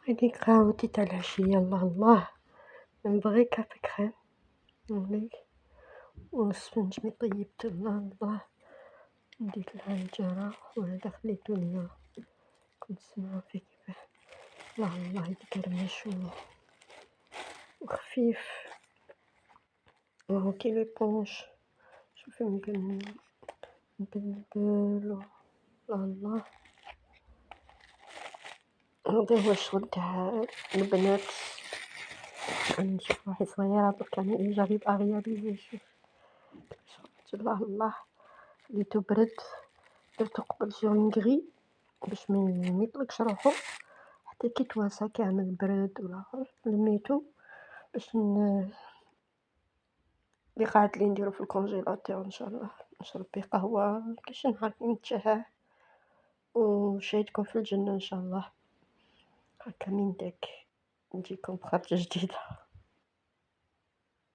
هذيك قهوتي تاع العشية، الله الله، نبغي كافي كريم نوليك والسفنج مي طيبت، الله الله، ديت العنجرة وهذا خليتو ليا، كنت نسمعو فيه كيفاه، الله الله يتقرمش وخفيف وهو كي ليبونج، شوفي مبلبل الله الله. هذا هو الشغل تاع البنات، نشوف روحي صغيرة درك يعني جرب أغيابي شوف شغل الله الله. خليتو برد، درتو قبل جونغري باش ما يطلقش روحو حتى كي تواسى كامل برد والآخر لميتو باش اللي قاعد لي نديرو في الكونجيلاتور إن شاء الله نشرب بيه قهوة كاش نهار نتشهاه وشايدكم في الجنة إن شاء الله. هاكا من داك نجيكم بخرجة جديدة.